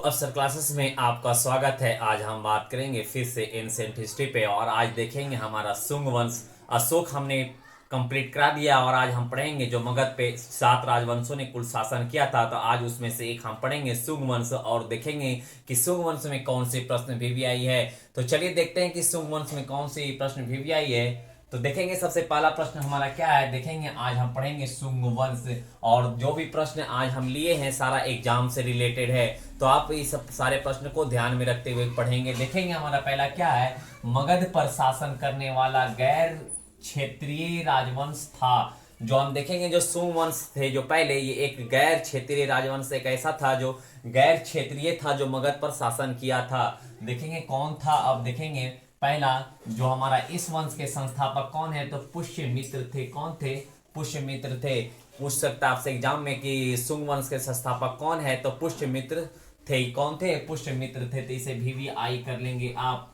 अफसर क्लासेस में आपका स्वागत है। आज हम बात करेंगे फिर से एंशिएंट हिस्ट्री पे और आज देखेंगे हमारा शुंग वंश। अशोक हमने कंप्लीट करा दिया और आज हम पढ़ेंगे जो मगध पे 7 राजवंशों ने कुल शासन किया था। तो आज उसमें से एक हम पढ़ेंगे शुंग वंश और देखेंगे कि शुंग वंश में कौन सी प्रश्न भी आई है। तो चलिए देखते हैं कि शुंग वंश में कौन सी प्रश्न भी आई है। तो देखेंगे सबसे पहला प्रश्न हमारा क्या है। देखेंगे आज हम पढ़ेंगे शुंग वंश और जो भी प्रश्न आज हम लिए हैं सारा एग्जाम से रिलेटेड है। तो आप इस सब सारे प्रश्न को ध्यान में रखते हुए पढ़ेंगे। देखेंगे हमारा पहला क्या है। मगध पर शासन करने वाला गैर क्षेत्रीय राजवंश था। जो हम देखेंगे जो शुंग वंश थे जो पहले ये एक गैर क्षेत्रीय राजवंश एक ऐसा था जो गैर क्षेत्रीय था जो मगध पर शासन किया था। देखेंगे कौन था। अब देखेंगे पहला जो हमारा इस वंश के संस्थापक कौन है तो पुष्यमित्र थे। कौन थे? पुष्यमित्र थे। पूछ सकता है आपसे एग्जाम में कि शुंग वंश के संस्थापक कौन है तो पुष्यमित्र थे। कौन थे? पुष्यमित्र थे। तो इसे वीवीआई कर लेंगे आप।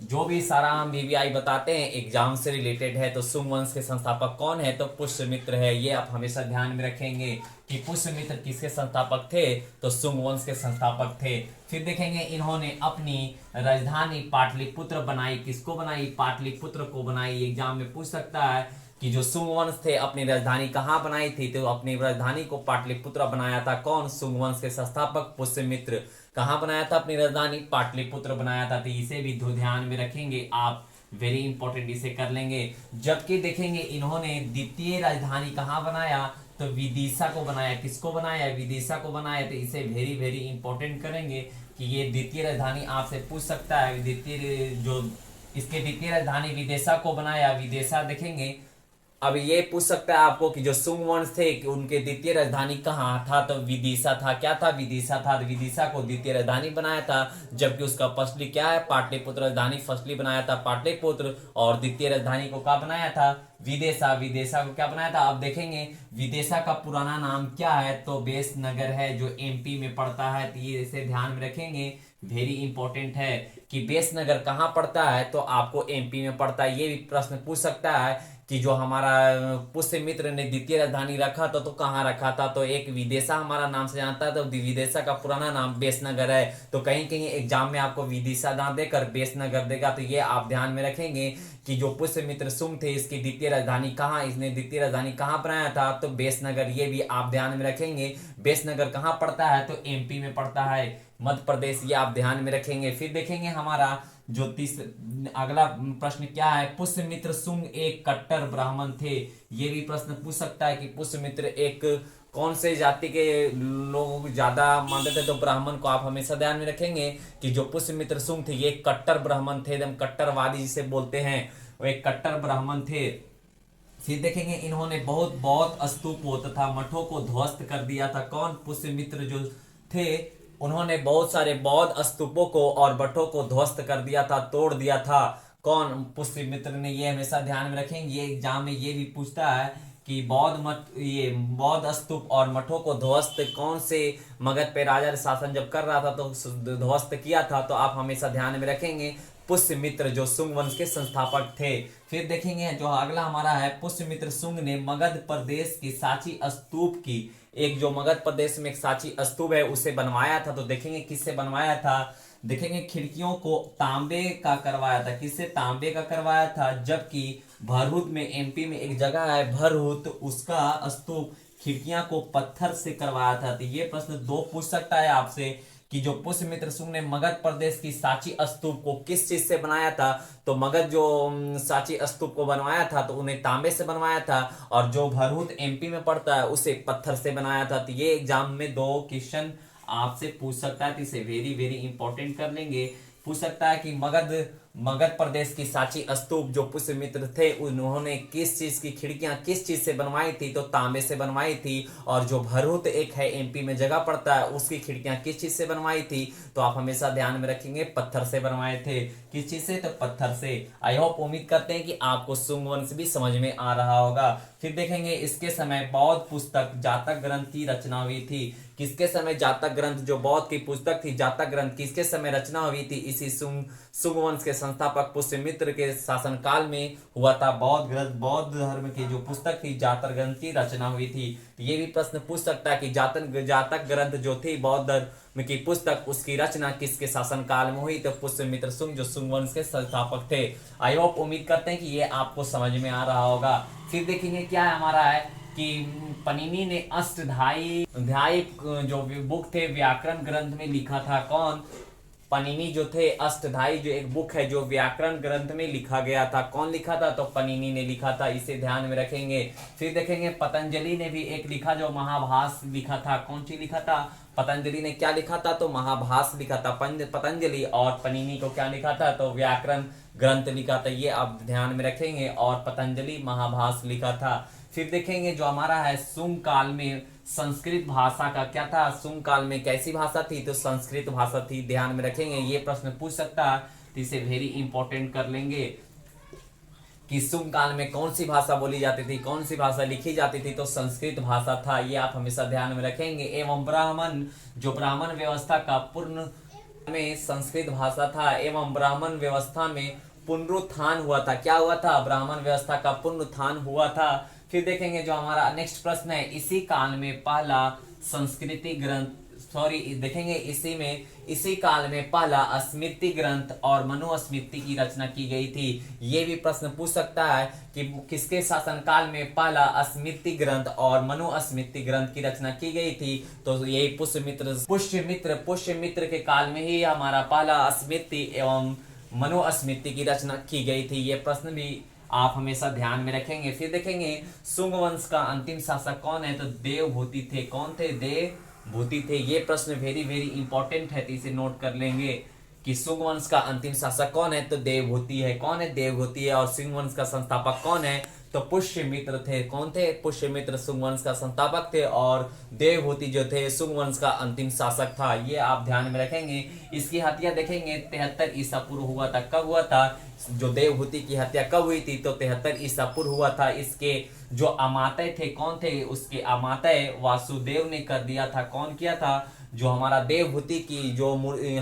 जो भी सारा हम वीवीआई बताते हैं एग्जाम से रिलेटेड है। तो शुंग वंश के संस्थापक कौन है तो पुष्यमित्र है। ये आप हमेशा ध्यान में रखेंगे कि पुष्यमित्र किसके संस्थापक थे तो शुंग वंश के संस्थापक थे। फिर देखेंगे इन्होंने अपनी राजधानी पाटलिपुत्र बनाई। किसको बनाई? पाटलिपुत्र को बनाई। एग्जाम में पूछ सकता है कि जो शुंग वंश थे अपनी राजधानी कहाँ बनाई थी तो अपनी राजधानी को पाटलिपुत्र बनाया था। कौन? शुंग वंश के संस्थापक पुष्यमित्र। कहाँ बनाया था अपनी राजधानी? पाटलिपुत्र बनाया था। तो इसे भी ध्यान में रखेंगे आप। वेरी इंपॉर्टेंट इसे कर लेंगे। जबकि देखेंगे इन्होंने द्वितीय राजधानी कहाँ बनाया तो विदिशा को बनाया। किसको बनाया? विदिशा को बनाया। तो इसे वेरी वेरी इंपॉर्टेंट करेंगे कि ये द्वितीय राजधानी आपसे पूछ सकता है। द्वितीय राजधानी विदिशा को बनाया। विदिशा देखेंगे। अब ये पूछ सकता है आपको कि जो शुंग वंश थे कि उनके द्वितीय राजधानी कहाँ था तो विदिशा था। क्या था? विदिशा था। तो विदिशा को द्वितीय राजधानी बनाया था। जबकि उसका फर्स्टली क्या है? पाटलिपुत्र राजधानी फर्स्टली बनाया था पाटलिपुत्र और द्वितीय राजधानी को क्या बनाया था? विदिशा। विदिशा को क्या बनाया था? अब देखेंगे विदिशा का पुराना नाम क्या है तो बेसनगर है जो एमपी में पड़ता है। तो ये इसे ध्यान में रखेंगे। वेरी इंपॉर्टेंट है कि बेसनगर कहाँ पड़ता है तो आपको एमपी में पड़ता है। ये भी प्रश्न पूछ सकता है कि जो हमारा पुष्यमित्र ने द्वितीय राजधानी रखा था तो कहाँ रखा था तो एक विदिशा हमारा नाम से जानता है। तो विदिशा का पुराना नाम बेसनगर है। तो कहीं कहीं एग्जाम में आपको विदिशा ना देकर बेसनगर देगा। तो ये आप ध्यान में रखेंगे कि जो पुष्यमित्र शुंग थे इसकी द्वितीय राजधानी कहाँ, इसने द्वितीय राजधानी कहाँ बनाया था तो बेसनगर। ये भी आप ध्यान में रखेंगे। बेसनगर कहाँ पड़ता है तो एमपी में पड़ता है, मध्य प्रदेश। ये आप ध्यान में रखेंगे। फिर देखेंगे हमारा जो अगला प्रश्न क्या है। पुष्यमित्र शुंग एक कट्टर ब्राह्मण थे। ये भी प्रश्न पूछ सकता है कि पुष्यमित्र एक कौन से जाति के लोग ज्यादा मानते थे तो ब्राह्मण को आप हमेशा ध्यान में रखेंगे कि जो पुष्यमित्र शुंग थे ये कट्टर ब्राह्मण थे। एकदम कट्टरवादी जिसे बोलते हैं वो एक कट्टर ब्राह्मण थे। फिर देखेंगे इन्होंने बहुत बौद्ध स्तूपों तथा मठों को ध्वस्त कर दिया था। कौन? पुष्यमित्र जो थे उन्होंने बहुत सारे बौद्ध स्तूपों को और मठों को ध्वस्त कर दिया था, तोड़ दिया था। कौन? पुष्यमित्र ने। ये हमेशा ध्यान में रखेंगे। ये एग्जाम में ये भी पूछता है कि बौद्ध मठ ये बौद्ध स्तूप और मठों को ध्वस्त कौन से मगध पे राजा शासन जब कर रहा था तो ध्वस्त किया था। तो आप हमेशा ध्यान में रखेंगे पुष्यमित्र जो शुंग वंश के संस्थापक थे। फिर देखेंगे जो अगला हमारा है पुष्यमित्र शुंग ने मगध प्रदेश की सांची स्तूप की। एक जो मगध प्रदेश में एक सांची स्तूप है उसे बनवाया था। तो देखेंगे किससे बनवाया था। देखेंगे खिड़कियों को तांबे का करवाया था। किससे? तांबे का करवाया था। जबकि भरहुत में एमपी में एक जगह है भरहुत, उसका स्तूप खिड़कियां को पत्थर से करवाया था। तो ये प्रश्न दो पूछ सकता है आपसे कि जो पुष्यमित्र शुंग ने मगध प्रदेश की सांची स्तूप को किस चीज से बनाया था तो मगध जो सांची स्तूप को बनवाया था तो उन्हें तांबे से बनवाया था और जो भरहुत एमपी में पड़ता है उसे पत्थर से बनाया था। तो ये एग्जाम में दो क्वेश्चन आपसे पूछ सकता है। तो इसे वेरी वेरी इंपॉर्टेंट कर लेंगे। पूछ सकता है कि मगध प्रदेश की सांची स्तूप जो पुष्यमित्र थे उन्होंने किस चीज की खिड़कियां किस चीज से बनवाई थी तो तांबे से बनवाई थी। और जो भरहुत एक है एमपी में जगह पड़ता है उसकी खिड़कियां किस चीज से बनवाई थी तो आप हमेशा ध्यान में रखेंगे पत्थर से बनवाए थे। किस चीज से तो पत्थर से। आई होप उम्मीद करते हैं कि आपको शुंग वंश भी समझ में आ रहा होगा। फिर देखेंगे इसके समय बौद्ध पुस्तक जातक ग्रंथ की रचना हुई थी। किसके समय? जातक ग्रंथ जो बौद्ध की पुस्तक थी जातक ग्रंथ किसके समय रचना हुई थी? इसी शुंग वंश के संस्थापक पुष्यमित्र के शासनकाल में हुआ था। बौद्ध धर्म की जो पुस्तक थी जातक ग्रंथ की रचना हुई थी। ये भी प्रश्न पूछ सकता है कि जातक ग्रंथ जो थी बौद्ध धर्म की पुस्तक, उसकी रचना किसके शासनकाल में हुई? तो पुष्यमित्र शुंग, जो शुंग वंश के संस्थापक थे। आई होप, उम्मीद करते हैं कि ये आपको समझ में आ रहा होगा। फिर देखेंगे क्या है हमारा है कि पनिनी ने अष्टाध्यायी जो बुक थे व्याकरण ग्रंथ में लिखा था। कौन? पनिनी जो थे अष्टाध्यायी जो एक बुक है जो व्याकरण ग्रंथ में लिखा गया था। कौन लिखा था? तो पनिनी ने लिखा था। इसे ध्यान में रखेंगे। फिर देखेंगे पतंजलि ने भी एक लिखा जो महाभास लिखा था। कौन सी लिखा था? पतंजलि ने क्या लिखा था? तो महाभास लिखा था पतंजलि। और पनिनी को क्या लिखा था? तो व्याकरण ग्रंथ लिखा था। ये आप ध्यान में रखेंगे। और पतंजलि महाभास लिखा था। फिर देखेंगे जो हमारा है शुंग काल में संस्कृत भाषा का क्या था? शुंग काल में कैसी भाषा थी? तो संस्कृत भाषा थी। ध्यान में रखेंगे, ये प्रश्न पूछ सकता है, तो इसे वेरी इंपॉर्टेंट कर लेंगे कि शुंग काल में कौन सी भाषा बोली जाती थी, कौन सी भाषा लिखी जाती थी? तो संस्कृत भाषा था। ये आप हमेशा ध्यान में रखेंगे। एवं ब्राह्मण, जो ब्राह्मण व्यवस्था का पूर्ण में संस्कृत भाषा था। एवं ब्राह्मण व्यवस्था में पुनरुत्थान हुआ था। क्या हुआ था? ब्राह्मण व्यवस्था का पुनरुत्थान हुआ था। फिर देखेंगे जो हमारा नेक्स्ट प्रश्न है, इसी काल में पहला संस्कृति ग्रंथ देखेंगे इसी काल में पहला स्मृति ग्रंथ और मनुस्मृति की रचना की गई थी। ये भी प्रश्न पूछ सकता है कि किसके शासनकाल में पहला स्मृति ग्रंथ और मनुस्मृति ग्रंथ की रचना की गई थी? तो यही पुष्यमित्र के काल में ही हमारा पहला स्मृति एवं मनुस्मृति की रचना की गई थी। ये प्रश्न भी आप हमेशा ध्यान में रखेंगे। फिर देखेंगे शुंग वंश का अंतिम शासक कौन है? तो देवभूति थे। कौन थे? देवभूति थे। ये प्रश्न वेरी वेरी इंपॉर्टेंट है, तो इसे नोट कर लेंगे कि शुंग वंश का अंतिम शासक कौन है? तो देवभूति है। कौन है? देवभूति है। और शुंग वंश का संस्थापक कौन है? तो पुष्यमित्र थे। कौन थे? पुष्यमित्र शुंग वंश का संस्थापक थे। और देवभूति जो थे शुंग वंश का अंतिम शासक था। ये आप ध्यान में रखेंगे। इसकी हत्या देखेंगे 73 ईसा पूर्व हुआ था। कब हुआ था? जो देवभूति की हत्या कब हुई थी? तो 73 ईसा पूर्व हुआ था। इसके जो अमात्य थे कौन थे? उसके अमात्य वासुदेव ने कर दिया था। कौन किया था? जो हमारा देवभूति की जो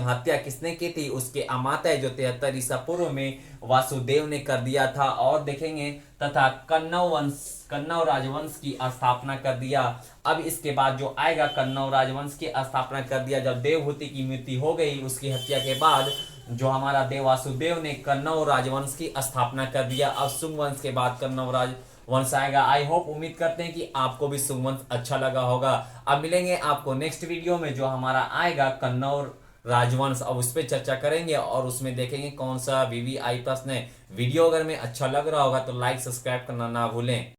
हत्या किसने की थी? उसके अमात्य जो 73 ईसा पूर्व में वासुदेव ने कर दिया था। और देखेंगे तथा कन्नौ राजवंश की स्थापना कर दिया। अब इसके बाद जो आएगा कन्नौ राजवंश की स्थापना कर दिया। जब देवभूति की मृत्यु हो गई उसकी हत्या के बाद जो हमारा वासुदेव ने कन्नौ राजवंश की स्थापना कर दिया। अब शुंग वंश के बाद कन्नौ राजवंश आएगा। आई होप, उम्मीद करते हैं कि आपको भी शुंग वंश अच्छा लगा होगा। अब मिलेंगे आपको नेक्स्ट वीडियो में जो हमारा आएगा कन्नौ राजवंश। अब उस पर चर्चा करेंगे और उसमें देखेंगे कौन सा VVI प्रश्न है। वीडियो अगर में अच्छा लग रहा होगा तो लाइक सब्सक्राइब करना ना भूलें।